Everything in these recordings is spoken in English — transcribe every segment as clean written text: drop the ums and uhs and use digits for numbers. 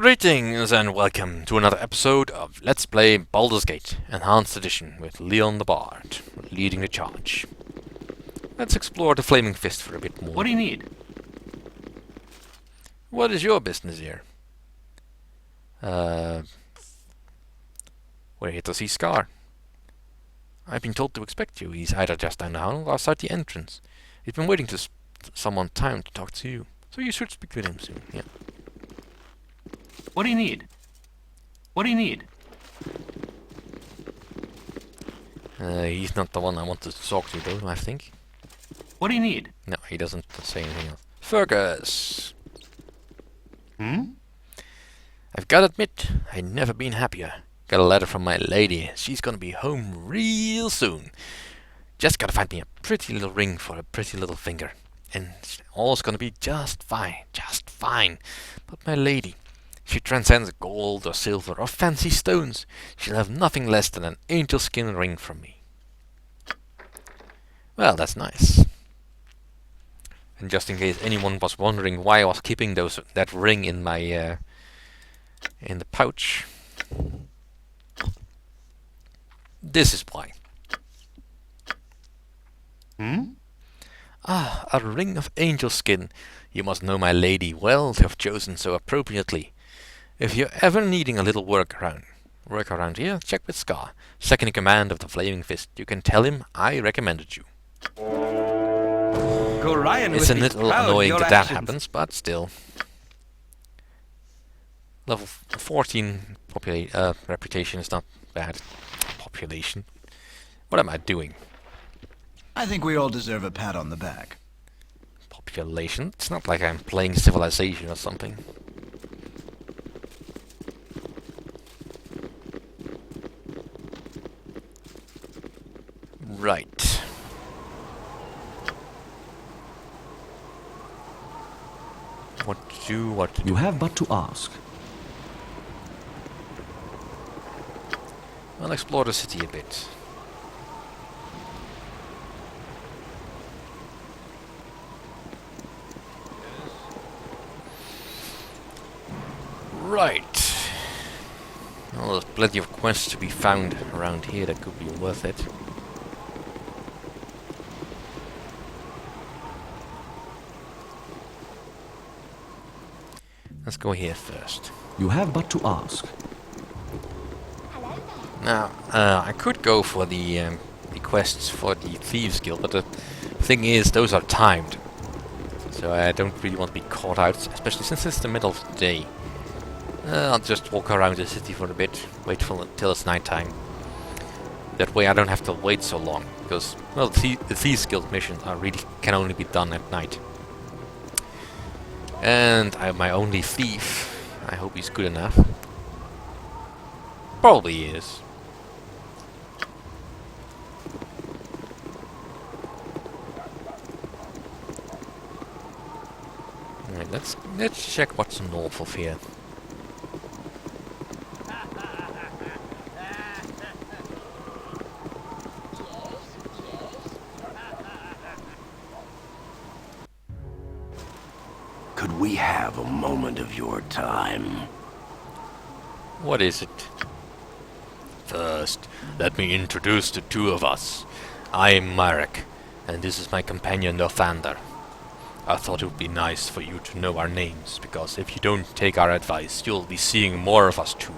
Greetings and welcome to another episode of Let's Play Baldur's Gate Enhanced Edition with Leon the Bard leading the charge. Let's explore the Flaming Fist for a bit more. What do you need? What is your business here? We're here to see Scar. I've been told to expect you. He's either just down the hall or outside the entrance. He's been waiting to someone time to talk to you, so you should speak with him soon. Yeah. What do you need? What do you need? He's not the one I want to talk to, though, I think. What do you need? No, he doesn't say anything else. Fergus! I've got to admit, I've never been happier. Got a letter from my lady. She's gonna be home real soon. Just gotta find me a pretty little ring for a pretty little finger. And all's gonna be just fine, just fine. But my lady, she transcends gold or silver or fancy stones. She'll have nothing less than an angel skin ring from me. Well, that's nice. And just in case anyone was wondering why I was keeping that ring in my in the pouch, this is why. Ah, a ring of angel skin. You must know my lady well to have chosen so appropriately. If you're ever needing a little work around here, check with Scar, second in command of the Flaming Fist. You can tell him I recommended you. It's a little annoying that happens, but still. Level 14 reputation is not bad. Population. What am I doing? I think we all deserve a pat on the back. Population? It's not like I'm playing Civilization or something. Right. What to do? You have but to ask. I'll explore the city a bit. Right. Well, there's plenty of quests to be found around here that could be worth it. Let's go here first. You have but to ask. Now, I could go for the quests for the Thieves Guild, but the thing is, those are timed. So I don't really want to be caught out, especially since it's the middle of the day. I'll just walk around the city for a bit, wait until it's nighttime. That way I don't have to wait so long, because, well, the Thieves Guild missions can only be done at night. And I have my only thief. I hope he's good enough. Probably he is. Alright, let's check what's north of here. Could we have a moment of your time? What is it? First, let me introduce the two of us. I'm Marek, and this is my companion Panther. I thought it would be nice for you to know our names, because if you don't take our advice, you'll be seeing more of us too.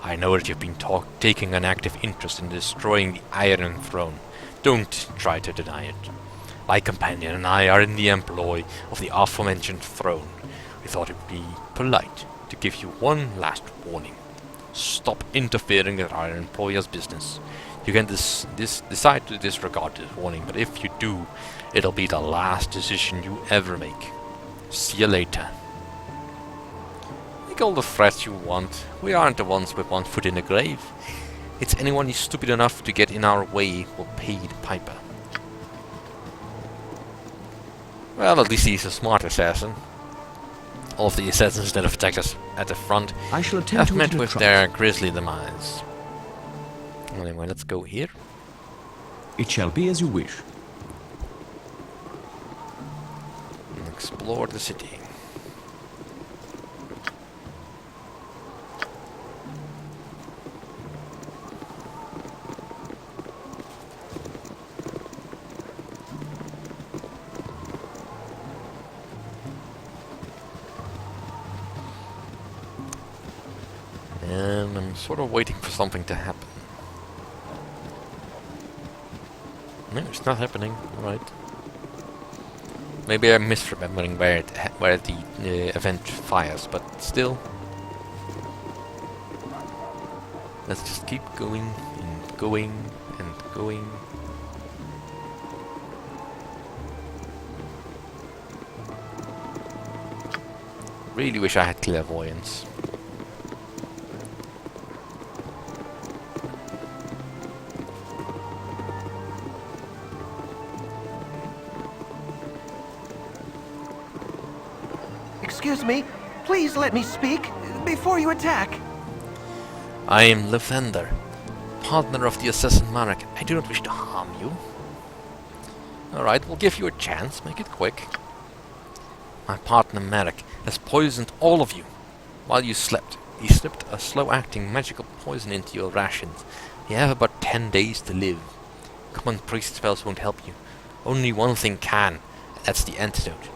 I know that you've been taking an active interest in destroying the Iron Throne. Don't try to deny it. My companion and I are in the employ of the aforementioned throne. We thought it would be polite to give you one last warning. Stop interfering with our employer's business. You can decide to disregard this warning, but if you do, it'll be the last decision you ever make. See you later. Make all the threats you want. We aren't the ones with one foot in the grave. It's anyone who's stupid enough to get in our way will pay the piper. Well, at least he's a smart assassin. All of the assassins that have attacked us at the front I shall attend have to met it in a with trice. their grisly demise. Anyway, let's go here. It shall be as you wish. And explore the city. And I'm sort of waiting for something to happen. No, it's not happening. Alright. Maybe I'm misremembering where the event fires, but still. Let's just keep going and going and going. Really wish I had clairvoyance. Excuse me, please let me speak before you attack. I am Lathander, partner of the assassin Marek. I do not wish to harm you. Alright, we'll give you a chance. Make it quick. My partner Marek has poisoned all of you while you slept. He slipped a slow-acting magical poison into your rations. You have about 10 days to live. Common priest spells won't help you. Only one thing can, and that's the antidote.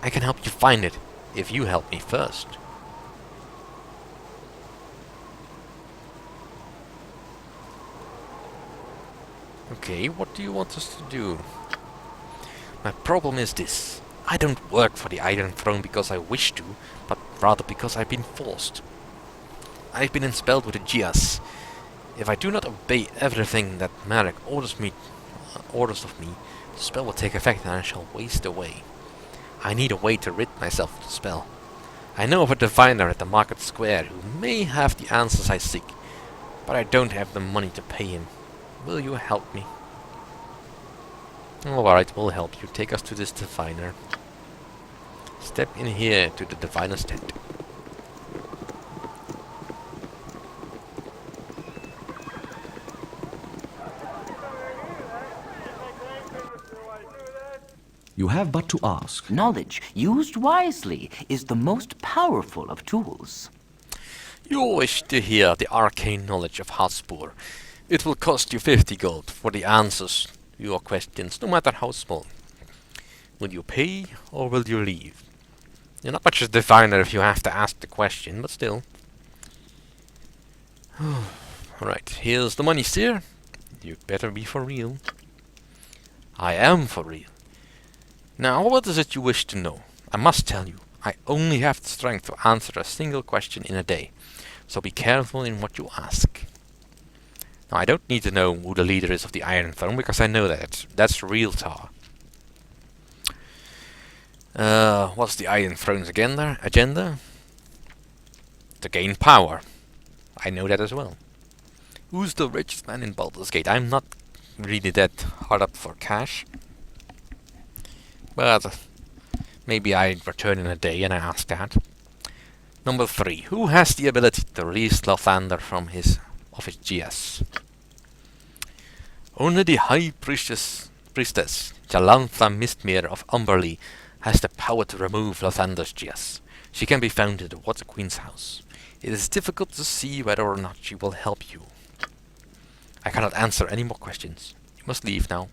I can help you find it, if you help me first. Okay, what do you want us to do? My problem is this. I don't work for the Iron Throne because I wish to, but rather because I've been forced. I've been expelled with a Gias. If I do not obey everything that Marek orders of me, the spell will take effect and I shall waste away. I need a way to rid myself of the spell. I know of a diviner at the market square who may have the answers I seek, but I don't have the money to pay him. Will you help me? Alright, we'll help you. Take us to this diviner. Step in here to the diviner's tent. You have but to ask. Knowledge, used wisely, is the most powerful of tools. You wish to hear the arcane knowledge of Haspur. It will cost you 50 gold for the answers to your questions, no matter how small. Will you pay, or will you leave? You're not much of a diviner if you have to ask the question, but still. Alright, here's the money, sir. You'd better be for real. I am for real. Now, what is it you wish to know? I must tell you, I only have the strength to answer a single question in a day, so be careful in what you ask. Now, I don't need to know who the leader is of the Iron Throne, because I know that. That's real Tar. What's the Iron Throne's agenda? To gain power. I know that as well. Who's the richest man in Baldur's Gate? I'm not really that hard up for cash. But maybe I return in a day and I ask that. Number 3. Who has the ability to release Lathander from his GS? Only the High Priestess Jalantha Mistmere of Umberlee has the power to remove Lathander's GS. She can be found at the Water Queen's house. It is difficult to see whether or not she will help you. I cannot answer any more questions. You must leave now.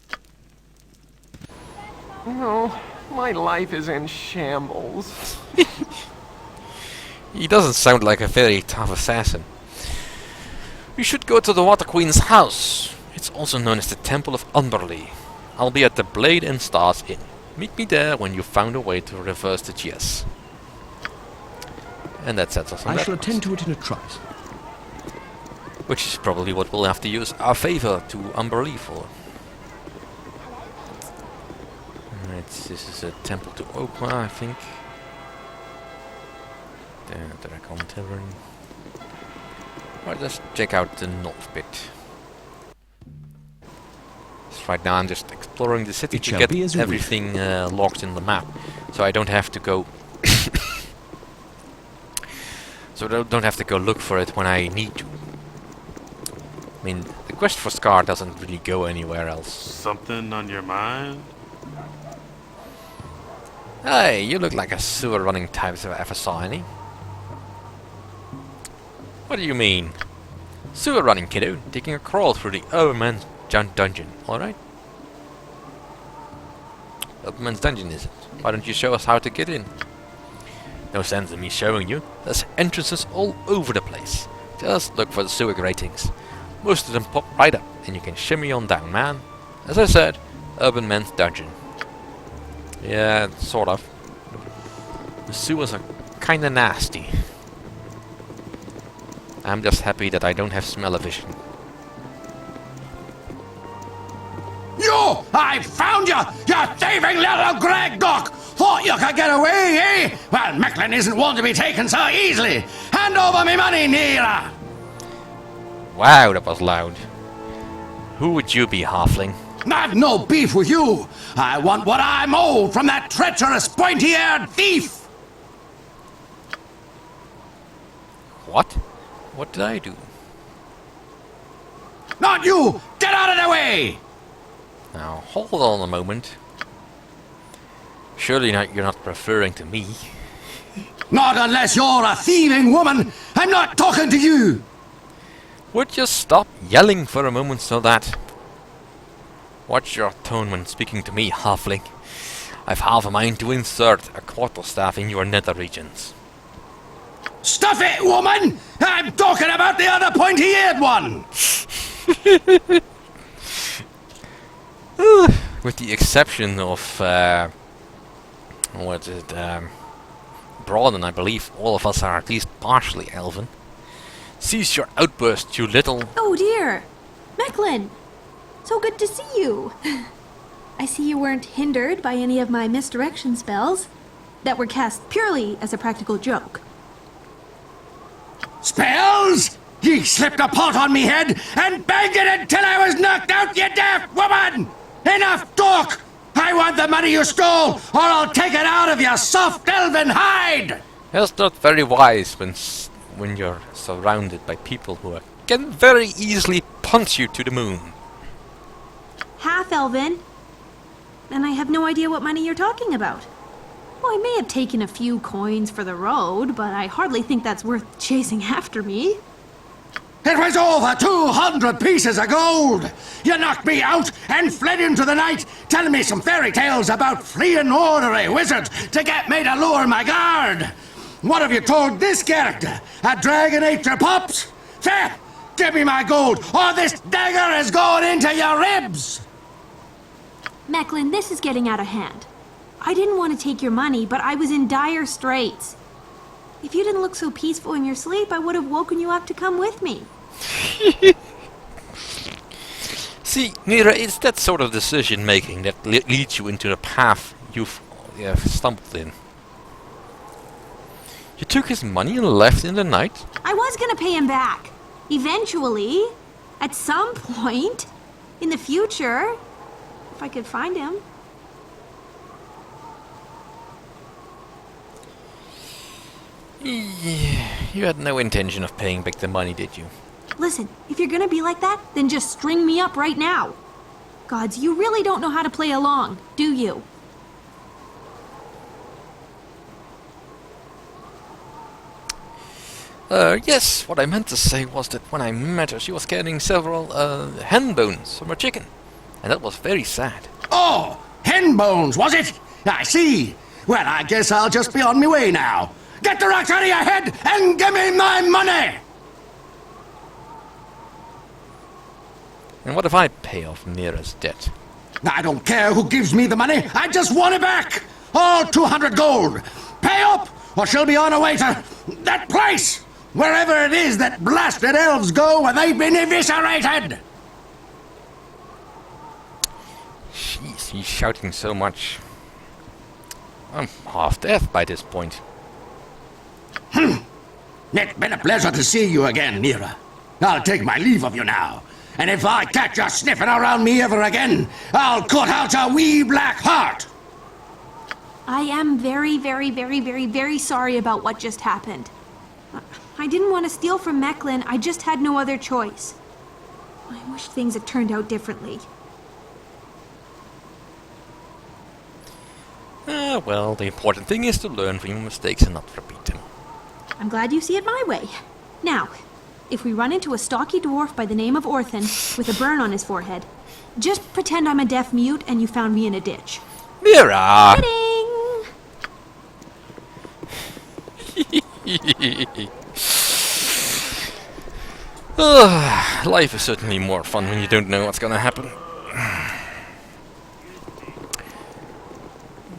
No, my life is in shambles. He doesn't sound like a very tough assassin. You should go to the Water Queen's house. It's also known as the Temple of Umberlee. I'll be at the Blade and Stars Inn. Meet me there when you've found a way to reverse the GS. And that settles on I that shall quest. attend to it in a trice. Which is probably what we'll have to use our favor to Umberlee for. Alright, this is a temple to Okma, I think. The Dragon Tavern. Alright, let's check out the north bit. So right now I'm just exploring the city It to shall get be as you wish. everything locked in the map. So I don't have to go... so I don't have to go look for it when I need to. I mean, the quest for Scar doesn't really go anywhere else. Something on your mind? Hey, you look like a sewer running type if I ever saw any. What do you mean? Sewer running, kiddo. Taking a crawl through the Overman's dungeon, alright? Overman's dungeon, is it? Why don't you show us how to get in? No sense in me showing you. There's entrances all over the place. Just look for the sewer gratings. Most of them pop right up, and you can shimmy on down, man. As I said, urban men's dungeon. Yeah, sort of. The sewers are kinda nasty. I'm just happy that I don't have smell-o-vision. You! I found you! You thieving little Greg Doc! Thought you could get away, eh? Well, Mecklin isn't one to be taken so easily. Hand over me money, Nira! Wow, that was loud. Who would you be, halfling? I've no beef with you. I want what I'm owed from that treacherous, pointy-eared thief! What? What did I do? Not you! Get out of the way! Now, hold on a moment. Surely you're not referring to me. Not unless you're a thieving woman! I'm not talking to you! Would you stop yelling for a moment so that... Watch your tone when speaking to me, halfling. I've half a mind to insert a quarterstaff in your nether regions. Stuff it, woman! I'm talking about the other pointy-eared one! With the exception of... Broaden, I believe all of us are at least partially elven. Cease your outburst, you little... Oh dear! Mecklin! So good to see you! I see you weren't hindered by any of my misdirection spells that were cast purely as a practical joke. Spells? Ye slipped a pot on me head and banged it until I was knocked out, you daft woman! Enough talk! I want the money you stole, or I'll take it out of your soft elven hide! That's not very wise when you're surrounded by people who can very easily punch you to the moon. Half elven? And I have no idea what money you're talking about. Well, I may have taken a few coins for the road, but I hardly think that's worth chasing after me. It was over 200 pieces of gold! You knocked me out and fled into the night, telling me some fairy tales about fleeing ordinary wizards to get me to lure my guard! What have you told this character? A dragon ate your pups? Fair! Give me my gold, or this dagger is going into your ribs! Mecklin, this is getting out of hand. I didn't want to take your money, but I was in dire straits. If you didn't look so peaceful in your sleep, I would have woken you up to come with me. See, Mira, it's that sort of decision-making that leads you into the path you've stumbled in. You took his money and left in the night? I was gonna pay him back. Eventually. At some point. In the future. If I could find him. Yeah, you had no intention of paying back the money, did you? Listen, if you're gonna be like that, then just string me up right now. Gods, you really don't know how to play along, do you? Yes, what I meant to say was that when I met her, she was carrying several hen bones from her chicken. And that was very sad. Oh, hen bones, was it? I see. Well, I guess I'll just be on my way now. Get the rocks out of your head and give me my money! And what if I pay off Mira's debt? I don't care who gives me the money. I just want it back. All 200 gold. Pay up, or she'll be on her way to that place. Wherever it is that blasted elves go when they've been eviscerated. Jeez, he's shouting so much. I'm half deaf by this point. It's been a pleasure to see you again, Nira. I'll take my leave of you now. And if I catch you sniffing around me ever again, I'll cut out your wee black heart. I am very, very, very, very, very sorry about what just happened. I didn't want to steal from Mecklin. I just had no other choice. I wish things had turned out differently. Well, the important thing is to learn from your mistakes and not repeat them. I'm glad you see it my way. Now, if we run into a stocky dwarf by the name of Orthan with a burn on his forehead, just pretend I'm a deaf mute and you found me in a ditch. Mira! Kidding! Life is certainly more fun when you don't know what's gonna happen.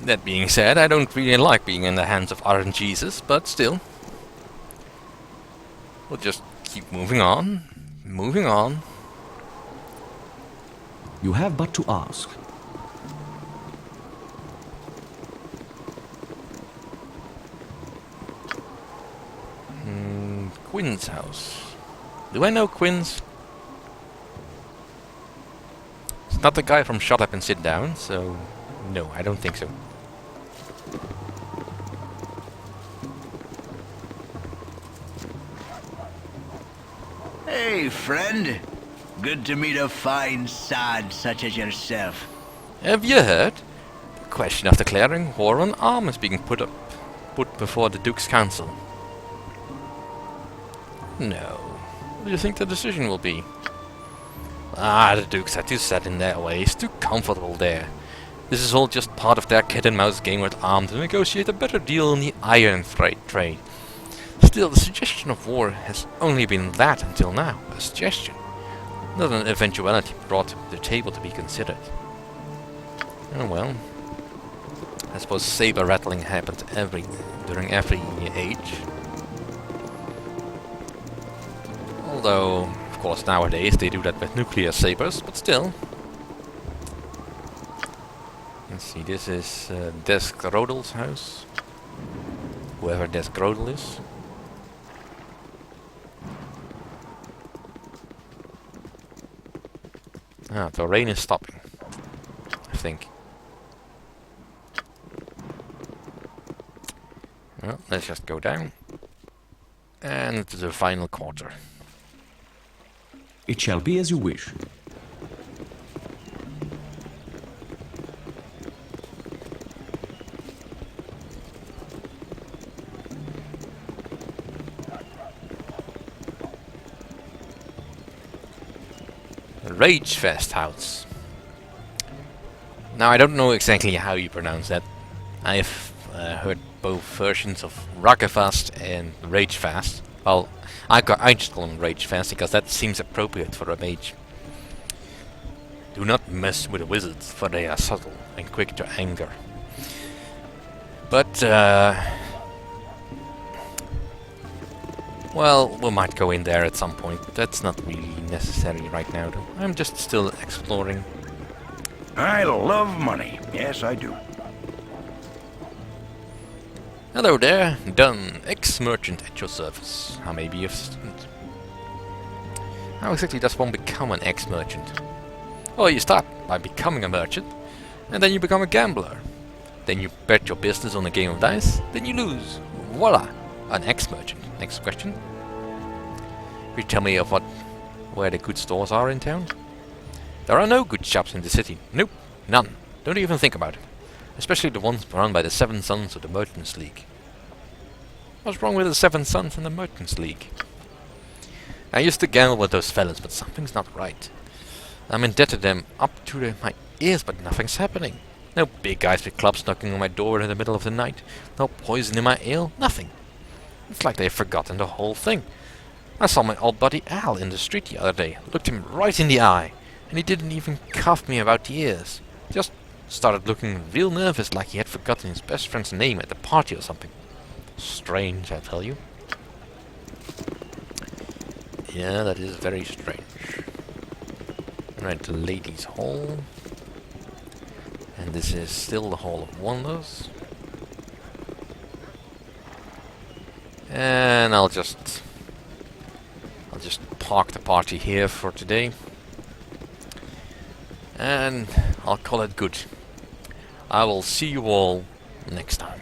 That being said, I don't really like being in the hands of RNGesus, but still. We'll just keep moving on. Moving on. You have but to ask. Quinn's house. Do I know Quinn's? It's not the guy from Shut Up and Sit Down, so no, I don't think so. Hey, friend. Good to meet a fine sod such as yourself. Have you heard? The question of declaring war on arm is being put before the Duke's Council. No. What do you think the decision will be? The Dukes are too set in their ways, too comfortable there. This is all just part of their cat-and-mouse game with arm to negotiate a better deal in the iron freight trade. Still, the suggestion of war has only been that until now, a suggestion, not an eventuality brought to the table to be considered. Oh well. I suppose saber rattling happened during every age. Although, of course, nowadays they do that with nuclear sabers, but still. Let's see, this is Desk Rodel's house. Whoever Desk Rodel is. The rain is stopping, I think. Well, let's just go down. And to the final quarter. It shall be as you wish. Ragefest house. Now I don't know exactly how you pronounce that. I've heard both versions of Rockefast and Ragefast. Well, I just call them Ragefast because that seems appropriate for a mage. Do not mess with the wizards, for they are subtle and quick to anger. But well, we might go in there at some point, but that's not really necessary right now, though. I'm just still exploring. I love money. Yes, I do. Hello there, Dunn, ex-merchant at your service. How may be of assistance? How exactly does one become an ex-merchant? Well, you start by becoming a merchant, and then you become a gambler. Then you bet your business on a game of dice, then you lose. Voila! An ex-merchant. Next question. Can you tell me of where the good stores are in town? There are no good shops in the city. Nope, none. Don't even think about it. Especially the ones run by the Seven Sons of the Merchants League. What's wrong with the Seven Sons and the Merchants League? I used to gamble with those fellas, but something's not right. I'm indebted to them up to my ears, but nothing's happening. No big guys with clubs knocking on my door in the middle of the night. No poison in my ale. Nothing. It's like they've forgotten the whole thing. I saw my old buddy Al in the street the other day. Looked him right in the eye. And he didn't even cuff me about the ears. Just started looking real nervous, like he had forgotten his best friend's name at the party or something. Strange, I tell you. Yeah, that is very strange. Right, the Ladies' Hall. And this is still the Hall of Wonders. And I'll just park the party here for today. And I'll call it good. I will see you all next time.